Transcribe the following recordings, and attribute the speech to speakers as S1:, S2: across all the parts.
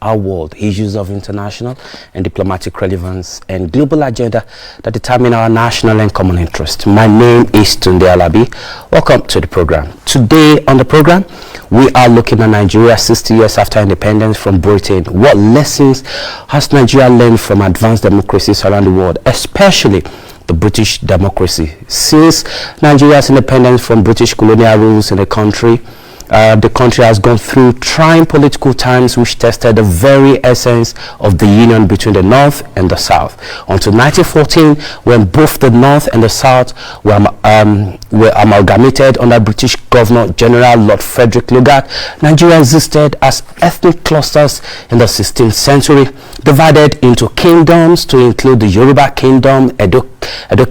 S1: our world, issues of international and diplomatic relevance, and global agenda that determine our national and common interest. My name is Tunde Alabi. Welcome to the program. Today on the program, we are looking at Nigeria 60 years after independence from Britain. What lessons has Nigeria learned from advanced democracies around the world, especially the British democracy? Since Nigeria's independence from British colonial rules in the country has gone through trying political times which tested the very essence of the union between the North and the South. Until 1914, when both the North and the South were amalgamated under British Governor General Lord Frederick Lugard, Nigeria existed as ethnic clusters in the 16th century, divided into kingdoms to include the Yoruba Kingdom, Edo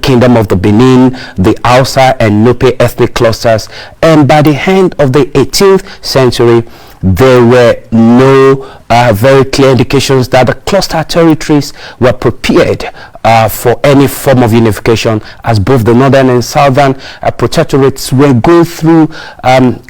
S1: Kingdom of the Benin, the Hausa and Nupe ethnic clusters, and by the end of the 18th century, there were no very clear indications that the cluster territories were prepared for any form of unification, as both the northern and southern protectorates were going through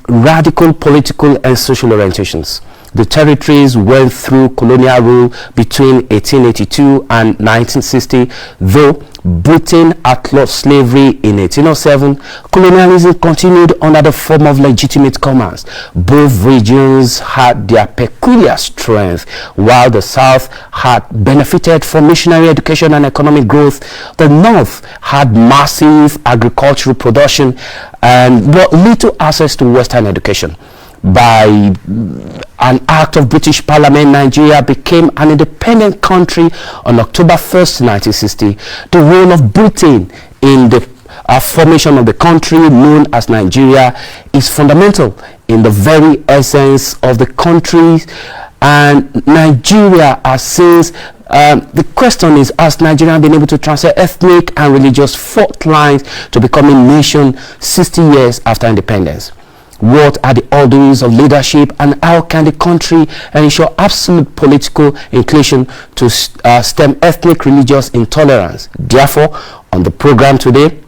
S1: radical political and social orientations. The territories went through colonial rule between 1882 and 1960, though Britain outlawed slavery in 1807. Colonialism continued under the form of legitimate commerce. Both regions had their peculiar strength. While the South had benefited from missionary education and economic growth, the North had massive agricultural production and but little access to Western education. By an act of British Parliament, Nigeria became an independent country on October 1st, 1960. The role of Britain in the formation of the country known as Nigeria is fundamental in the very essence of the country, and Nigeria has since the question is, has Nigeria been able to transfer ethnic and religious fault lines to becoming a nation 60 years after independence? What are the orderings of leadership, and how can the country ensure absolute political inclusion to stem ethnic religious intolerance? Therefore, on the program today,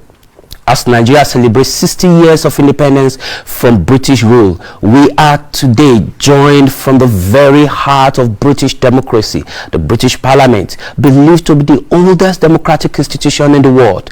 S1: as Nigeria celebrates 60 years of independence from British rule, we are today joined from the very heart of British democracy, the British Parliament, believed to be the oldest democratic institution in the world,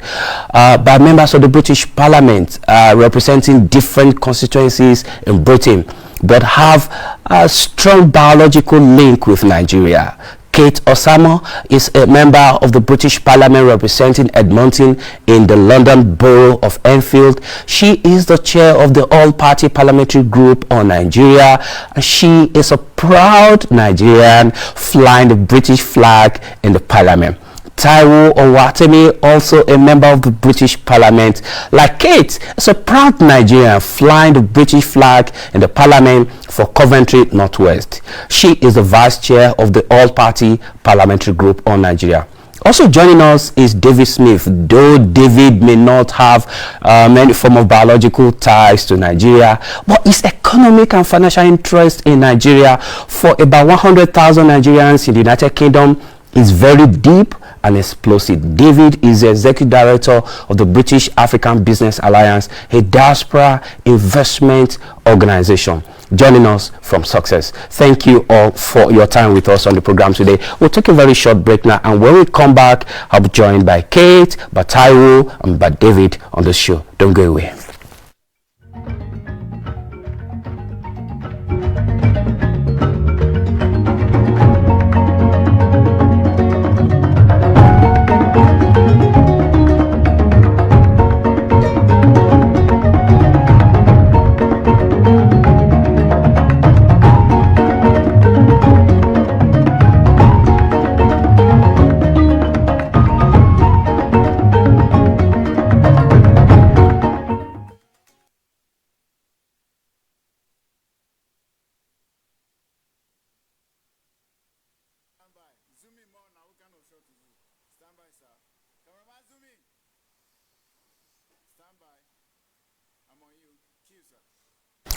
S1: by members of the British Parliament representing different constituencies in Britain, but have a strong biological link with Nigeria. Kate Osamo is a member of the British Parliament representing Edmonton in the London Borough of Enfield. She is the chair of the All-Party Parliamentary Group on Nigeria. She is a proud Nigerian flying the British flag in the Parliament. Taiwo Owatemi, also a member of the British Parliament, like Kate, is a proud Nigerian flying the British flag in the Parliament for Coventry Northwest. She is the vice chair of the All-Party Parliamentary Group on Nigeria. Also joining us is David Smith. Though David may not have any form of biological ties to Nigeria, but his economic and financial interest in Nigeria for about 100,000 Nigerians in the United Kingdom is very deep and explosive. David is the executive director of the British African Business Alliance, a diaspora investment organization, joining us from Success. Thank you all for your time with us on the program today. We'll take a very short break now, and when we come back, I'll be joined by Kate, by Taiwo, and by David on the show. Don't go away.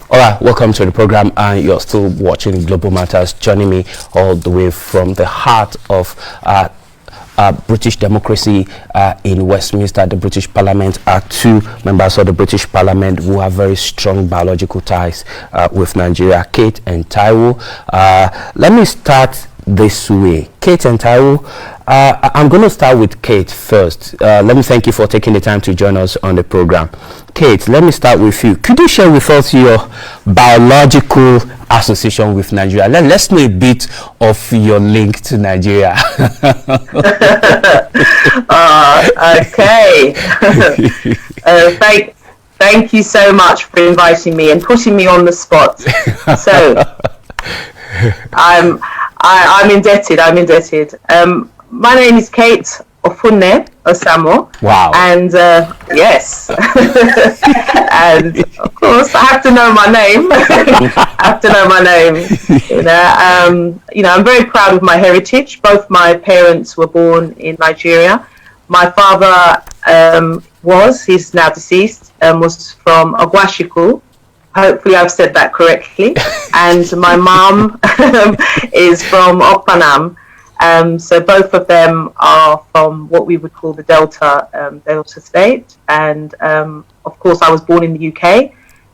S1: All right, welcome to the program, and you're still watching Global Matters, joining me all the way from the heart of British democracy in Westminster, the British Parliament, are two members of the British Parliament who have very strong biological ties with Nigeria, Kate and Taiwo. Let me start this way. Kate and Taiwo, I'm going to start with Kate first. Let me thank you for taking the time to join us on the program. Kate, let me start with you. Could you share with us your biological association with Nigeria? Let's know a bit of your link to Nigeria.
S2: Okay. Thank you so much for inviting me and putting me on the spot. So I'm indebted. My name is Kate Ofunne Osamo.
S1: Wow.
S2: And yes. And of course I have to know my name. I'm very proud of my heritage. Both my parents were born in Nigeria. My father he's now deceased, was from Ogwashiku. Hopefully I've said that correctly. And my mom is from Okpanam. So both of them are from what we would call the Delta state. And of course I was born in the UK,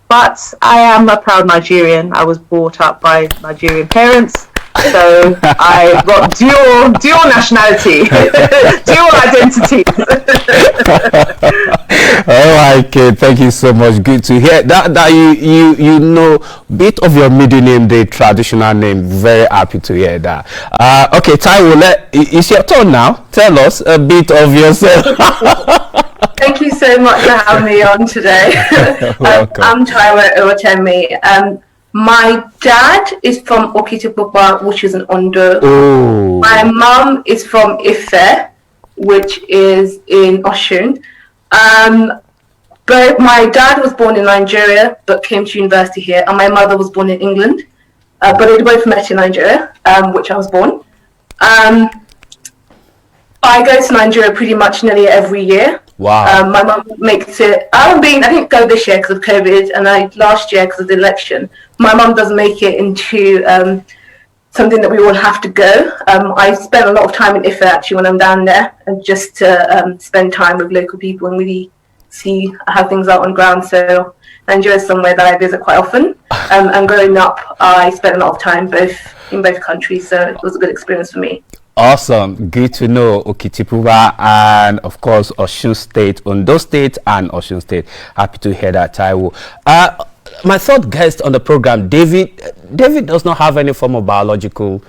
S2: but I am a proud Nigerian. I was brought up by Nigerian parents. So I've got dual nationality, dual identity.
S1: All right, Kate, thank you so much. Good to hear that you know bit of your middle name, the traditional name. Very happy to hear that. Okay, Taiwo, it's your turn now. Tell us a bit of yourself.
S3: Thank you so much for having me on today. I'm Taiwo Owatemi. My dad is from Okitipupa, which is in Ondo.
S1: Oh.
S3: My mum is from Ife, which is in Oshun. But my dad was born in Nigeria, but came to university here, and my mother was born in England. But they both met in Nigeria, which I was born. I go to Nigeria pretty much nearly every year.
S1: Wow.
S3: My mum makes it. I didn't go this year because of COVID, and last year because of the election. My mum does make it into something that we all have to go. I spend a lot of time in Ife actually when I'm down there, and just to spend time with local people and really see how things are on ground. So Nigeria is somewhere that I visit quite often. And growing up, I spent a lot of time in both countries, so it was a good experience for me.
S1: Awesome, good to know. Okitipupa and of course Osun State, Ondo State and Osun State. Happy to hear that, Taiwo. My third guest on the program, David does not have any form of biological,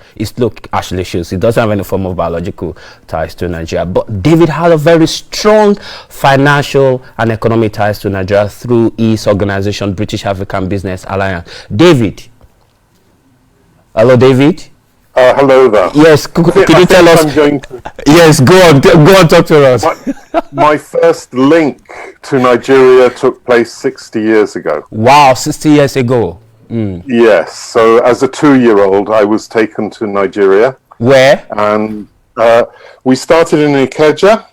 S1: actually shows he doesn't have any form of biological ties to Nigeria, but David had a very strong financial and economic ties to Nigeria through his organization, British African Business Alliance. David. Hello, David.
S4: Hello there.
S1: Yes, could you tell us? Yes, go on, talk to us.
S4: My first link to Nigeria took place 60 years ago.
S1: Wow, 60 years ago.
S4: Yes, so as a 2-year-old, I was taken to Nigeria.
S1: Where?
S4: And we started in Ikeja,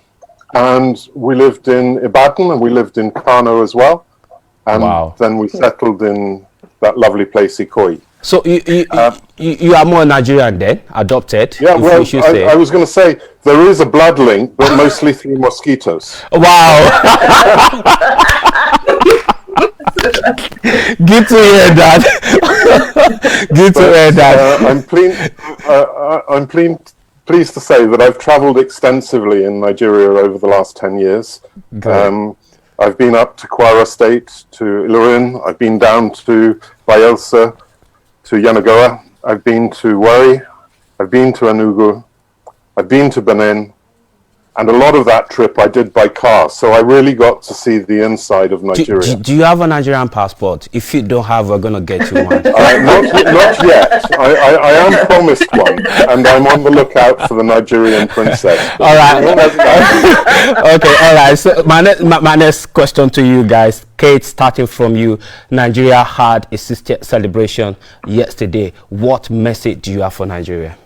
S4: and we lived in Ibadan, and we lived in Kano as well. And then we settled in that lovely place, Ikoyi.
S1: So you are more Nigerian then, adopted?
S4: Yeah, well, I was going to say, there is a blood link, but mostly through mosquitoes.
S1: Wow. Good to hear that. Good to hear that.
S4: I'm pleased to say that I've travelled extensively in Nigeria over the last 10 years. I've been up to Kwara State, to Ilorin. I've been down to Bayelsa, to Yenagoa. I've been to Warri. I've been to Enugu. I've been to Benin. And a lot of that trip I did by car, so I really got to see the inside of Nigeria.
S1: Do you have a Nigerian passport? If you don't have, we're going to get you one.
S4: Not yet. I am promised one, and I'm on the lookout for the Nigerian princess.
S1: All right. Okay, all right. So my next question to you guys, Kate, starting from you. Nigeria had a 60th celebration yesterday. What message do you have for Nigeria?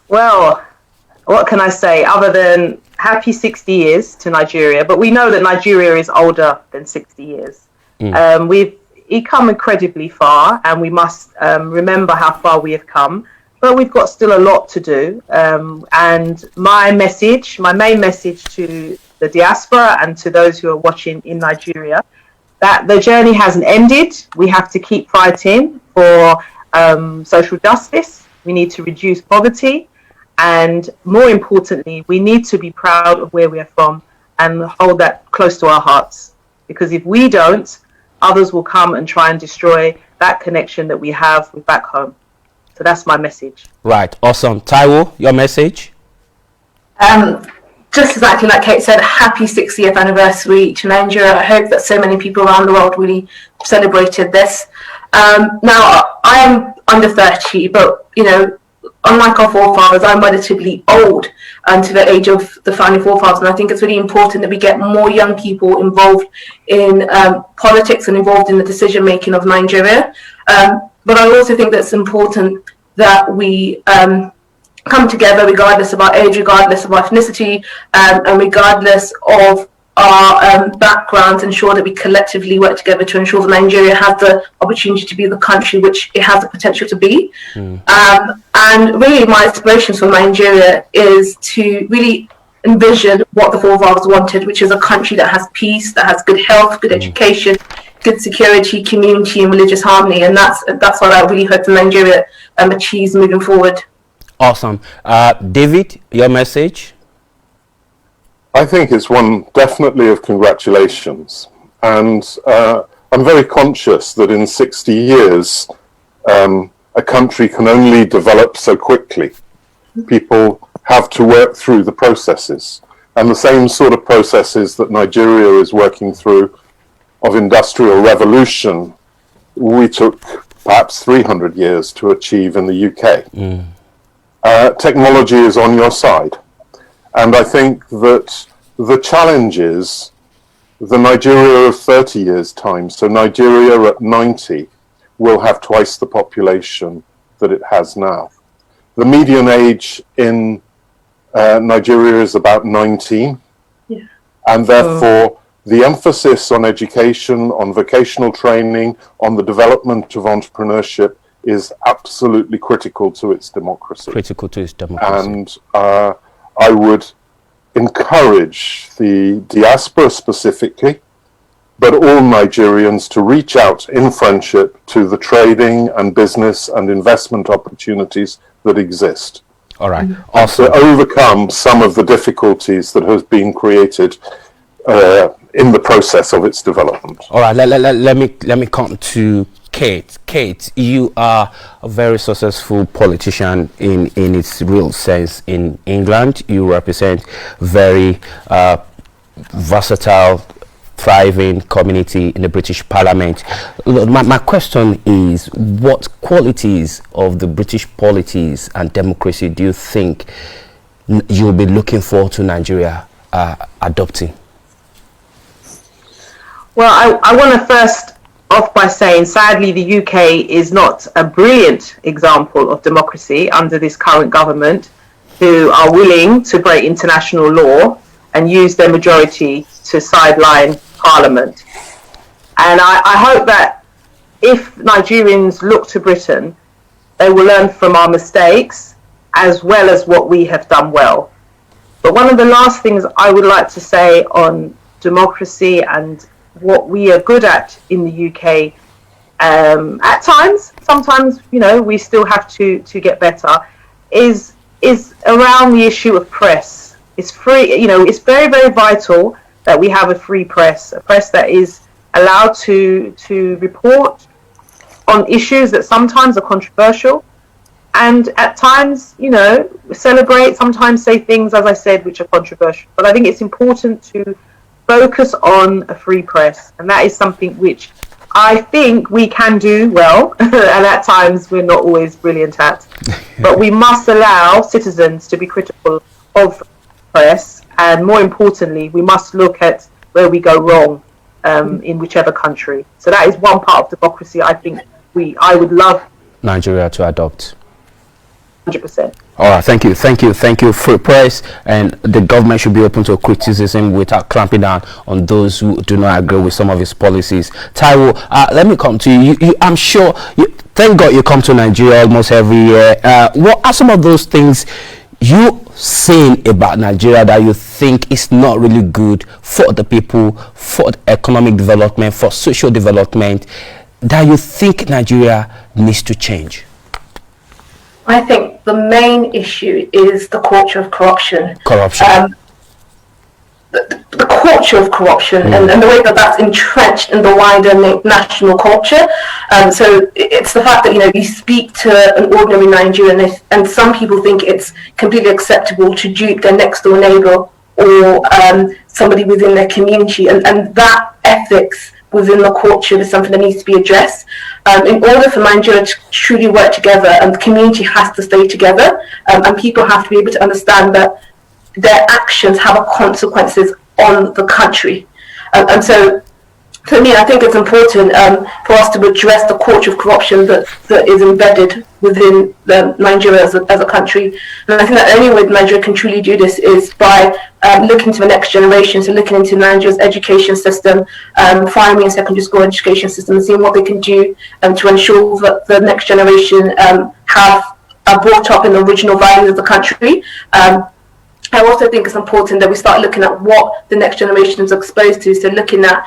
S2: Well, what can I say other than happy 60 years to Nigeria? But we know that Nigeria is older than 60 years. We've come incredibly far, and we must remember how far we have come. but we've got still a lot to do. And my main message to the diaspora and to those who are watching in Nigeria, that the journey hasn't ended. We have to keep fighting for social justice. We need to reduce poverty. And more importantly, we need to be proud of where we are from and hold that close to our hearts. Because if we don't, others will come and try and destroy that connection that we have with back home. So that's my message.
S1: Right. Awesome. Taiwo, your message?
S3: Just exactly like Kate said, happy 60th anniversary to Nigeria. I hope that so many people around the world really celebrated this. Now, I am under 30, but, you know, unlike our forefathers, I'm relatively old to the age of the founding forefathers. And I think it's really important that we get more young people involved in politics and involved in the decision-making of Nigeria. But I also think that it's important that we come together regardless of our age, regardless of our ethnicity, and regardless of our backgrounds, ensure that we collectively work together to ensure that Nigeria has the opportunity to be the country which it has the potential to be. And really my aspirations for Nigeria is to really envision what the forefathers wanted, which is a country that has peace, that has good health, good education, good security, community and religious harmony. And that's what I really hope that Nigeria achieves moving forward.
S1: Awesome. David, your message?
S4: I think it's one definitely of congratulations. And I'm very conscious that in 60 years, a country can only develop so quickly. People have to work through the processes. And the same sort of processes that Nigeria is working through of industrial revolution, we took perhaps 300 years to achieve in the UK. Technology is on your side. And I think that the challenge is the Nigeria of 30 years' time. So Nigeria at 90 will have twice the population that it has now. The median age in Nigeria is about 19.
S3: Yeah.
S4: And therefore, the emphasis on education, on vocational training, on the development of entrepreneurship is absolutely critical to its democracy.
S1: Critical to its democracy.
S4: And I would encourage the diaspora specifically, but all Nigerians to reach out in friendship to the trading and business and investment opportunities that exist.
S1: All right. Also,
S4: to overcome some of the difficulties that have been created in the process of its development.
S1: All right. Let me come to Kate. Kate, you are a very successful politician in its real sense in England. You represent very versatile, thriving community in the British Parliament. My question is, what qualities of the British polities and democracy do you think you'll be looking forward to Nigeria adopting?
S2: Well, I want to first off by saying, sadly, the UK is not a brilliant example of democracy under this current government, who are willing to break international law and use their majority to sideline Parliament. And I hope that if Nigerians look to Britain, they will learn from our mistakes as well as what we have done well. But one of the last things I would like to say on democracy and what we are good at in the UK, at times, sometimes, you know, we still have to get better, is around the issue of press. It's free, you know, it's very, very vital that we have a free press, a press that is allowed to report on issues that sometimes are controversial, and at times, you know, celebrate, sometimes say things, as I said, which are controversial. But I think it's important to focus on a free press, and that is something which I think we can do well, and at times we're not always brilliant at. But we must allow citizens to be critical of press, and more importantly, we must look at where we go wrong in whichever country. So that is one part of democracy I think I would love
S1: Nigeria to adopt.
S2: 100%.
S1: All right, thank you. Free press, and the government should be open to criticism without clamping down on those who do not agree with some of its policies. Taiwo, let me come to you. I'm sure thank God you come to Nigeria almost every year. What are some of those things you seen about Nigeria that you think is not really good for the people, for economic development, for social development, that you think Nigeria needs to change?
S3: I think the main issue is the culture of corruption. The culture of corruption and the way that that's entrenched in the wider national culture. So it's the fact that, you speak to an ordinary Nigerian and some people think it's completely acceptable to dupe their next door neighbor or somebody within their community. And that ethics within the culture is something that needs to be addressed. In order for Nigeria to truly work together, and the community has to stay together, and people have to be able to understand that their actions have consequences on the country. And so, for me, I think it's important for us to address the culture of corruption that is embedded within Nigeria as a country. And I think that the only way Nigeria can truly do this is by looking to the next generation, so looking into Nigeria's education system, primary and secondary school education system, and seeing what they can do to ensure that the next generation are brought up in the original values of the country. I also think it's important that we start looking at what the next generation is exposed to. So looking at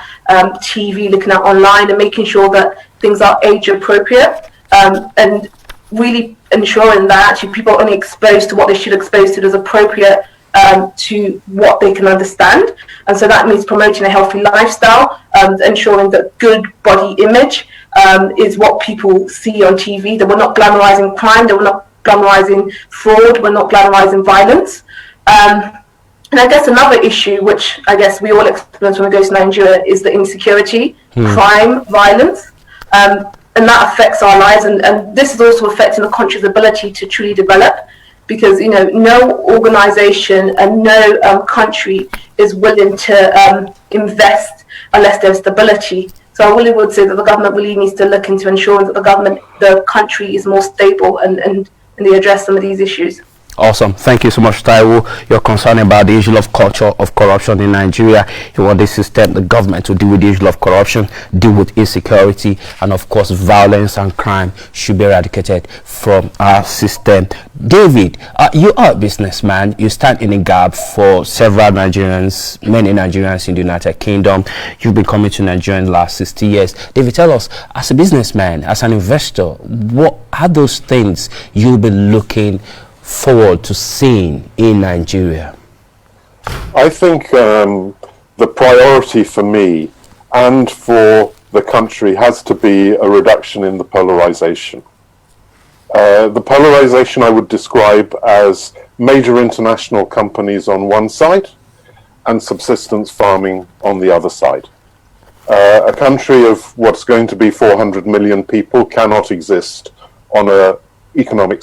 S3: TV, looking at online, and making sure that things are age appropriate, and really ensuring that actually people are only exposed to what they should expose to that's appropriate to what they can understand. And so that means promoting a healthy lifestyle, ensuring that good body image is what people see on TV, that we're not glamorizing crime, that we're not glamorizing fraud, we're not glamorizing violence. And I guess another issue, which I guess we all experience when we go to Nigeria, is the insecurity, crime, violence, and that affects our lives. And this is also affecting the country's ability to truly develop, because no organization and no country is willing to invest unless there's stability. So I really would say that the government really needs to look into ensuring that the country is more stable and they address some of these issues.
S1: Awesome. Thank you so much, Taiwo. You're concerned about the issue of culture of corruption in Nigeria. You want the system, the government, to deal with the issue of corruption, deal with insecurity, and of course violence and crime should be eradicated from our system. David, you are a businessman. You stand in a gap for several Nigerians, many Nigerians in the United Kingdom. You've been coming to Nigeria in the last 60 years. David, tell us, as a businessman, as an investor, what are those things you'll be looking forward to seeing in Nigeria?
S4: I think the priority for me and for the country has to be a reduction in the polarization. The polarization I would describe as major international companies on one side and subsistence farming on the other side. A country of what's going to be 400 million people cannot exist on a economic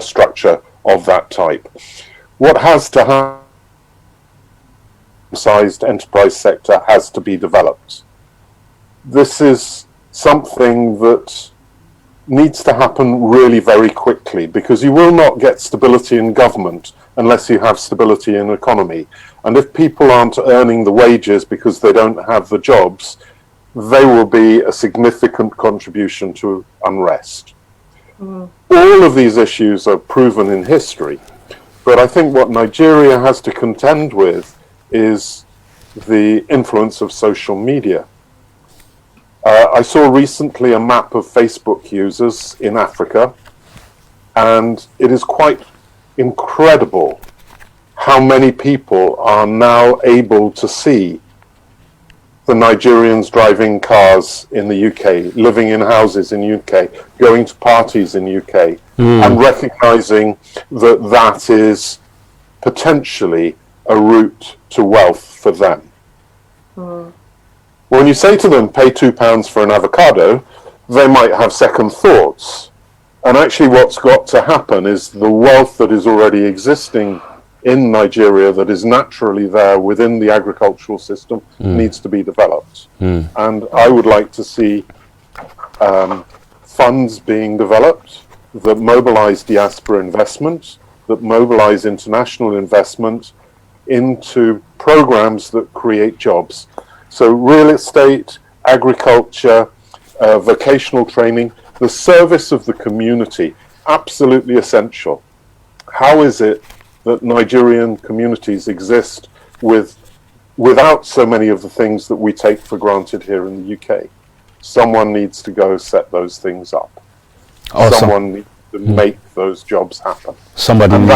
S4: structure of that type. What has to happen? Sized enterprise sector has to be developed. This is something that needs to happen really very quickly, because you will not get stability in government unless you have stability in economy. And if people aren't earning the wages because they don't have the jobs, they will be a significant contribution to unrest. All of these issues are proven in history, but I think what Nigeria has to contend with is the influence of social media. I saw recently a map of Facebook users in Africa, and it is quite incredible how many people are now able to see the Nigerians driving cars in the UK, living in houses in UK, going to parties in UK, and recognizing that that is potentially a route to wealth for them. When you say to them, pay £2 for an avocado, they might have second thoughts. And actually what's got to happen is the wealth that is already existing in Nigeria, that is naturally there within the agricultural system, needs to be developed. And I would like to see funds being developed that mobilize diaspora investment, that mobilize international investment into programs that create jobs. So real estate, agriculture, vocational training, the service of the community, absolutely essential. How is it that Nigerian communities exist without so many of the things that we take for granted here in the UK? Someone needs to go set those things up. Awesome. Someone needs to make those jobs happen.
S1: Somebody
S4: and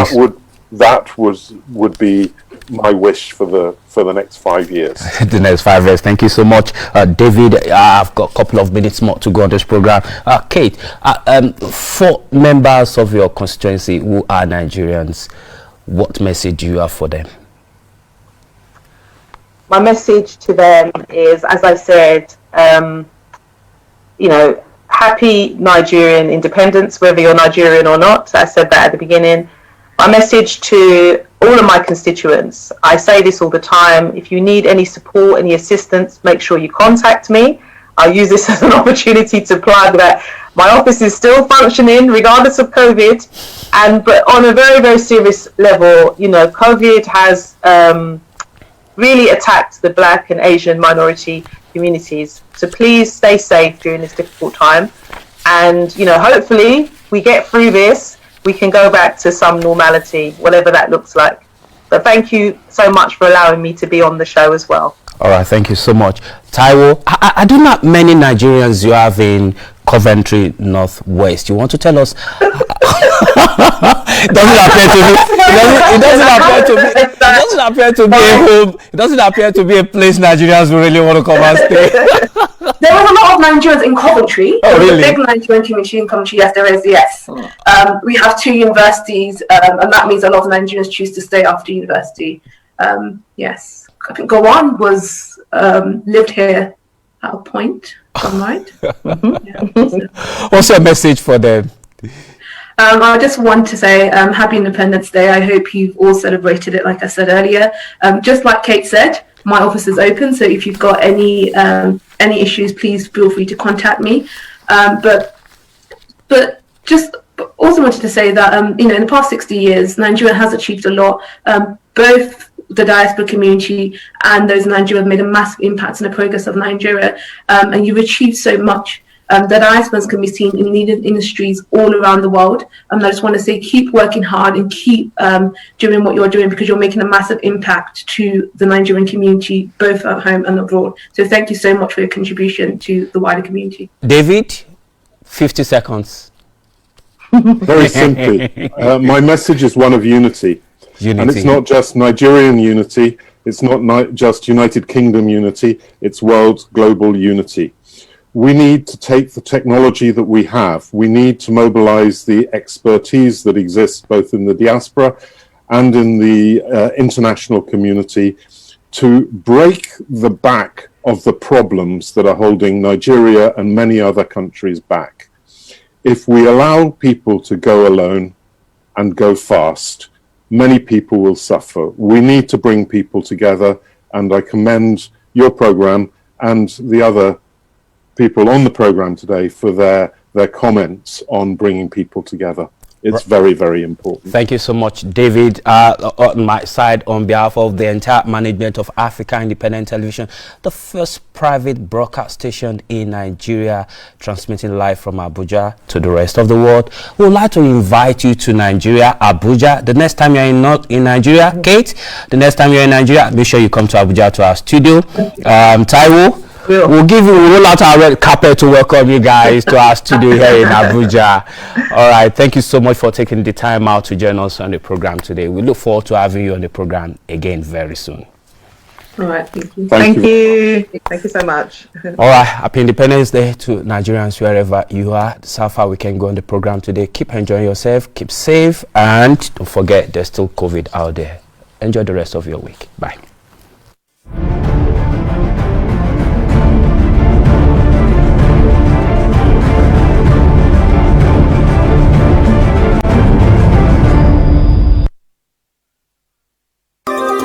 S4: that would be my wish for the next 5 years.
S1: The next 5 years. Thank you so much, David. I've got a couple of minutes more to go on this program. Kate, for members of your constituency who are Nigerians, what message do you have for them?
S2: My message to them is, as I said, happy Nigerian independence, whether you're Nigerian or not. I said that at the beginning. My message to all of my constituents, I say this all the time, if you need any support, any assistance, make sure you contact me. I'll use this as an opportunity to plug that my office is still functioning regardless of COVID. But on a very, very serious level, COVID has really attacked the Black and Asian minority communities. So please stay safe during this difficult time. And, hopefully we get through this. We can go back to some normality, whatever that looks like. But thank you so much for allowing me to be on the show as well.
S1: All right, thank you so much. Taiwo, I do not many Nigerians you have in Coventry Northwest. You want to tell us? It doesn't appear to be a place Nigerians will really want to come and stay.
S3: There was a lot of Nigerians in Coventry.
S1: Oh, really?
S3: Big Nigerian community in Coventry. Yes, there is. Yes, we have 2 universities, and that means a lot of Nigerians choose to stay after university. Yes, I think Gowon was lived here at a point. If I'm right.
S1: Yeah. What's your message for them?
S3: I just want to say Happy Independence Day. I hope you've all celebrated it, like I said earlier. Just like Kate said, my office is open, so if you've got any issues, please feel free to contact me. But just also wanted to say that in the past 60 years, Nigeria has achieved a lot. Both the diaspora community and those in Nigeria have made a massive impact on the progress of Nigeria, and you've achieved so much. The diasporas can be seen in leading industries all around the world. I just want to say, keep working hard and keep doing what you're doing, because you're making a massive impact to the Nigerian community, both at home and abroad. So thank you so much for your contribution to the wider community.
S1: David, 50 seconds.
S4: Very simply, my message is one of unity. And it's not just Nigerian unity, it's not just United Kingdom unity, it's world global unity. We need to take the technology that we have. We need to mobilize the expertise that exists both in the diaspora and in the international community to break the back of the problems that are holding Nigeria and many other countries back. If we allow people to go alone and go fast, many people will suffer. We need to bring people together, and I commend your program and the other people on the program today for their comments on bringing people together. It's very, very important.
S1: Thank you so much, David. On my side, on behalf of the entire management of Africa Independent Television, the first private broadcast station in Nigeria, transmitting live from Abuja to the rest of the world, we would like to invite you to Nigeria, Abuja. The next time you're in Nigeria, Kate, the next time you're in Nigeria, make sure you come to Abuja to our studio. Taiwo, we'll roll out our red carpet to welcome you guys to our studio here in Abuja. All right, thank you so much for taking the time out to join us on the program today. We look forward to having you on the program again very soon.
S3: All right, thank you.
S2: Thank you. Thank you so much.
S1: All right, happy Independence Day to Nigerians wherever you are. So far we can go on the program today. Keep enjoying yourself, keep safe, and don't forget there's still COVID out there. Enjoy the rest of your week. Bye.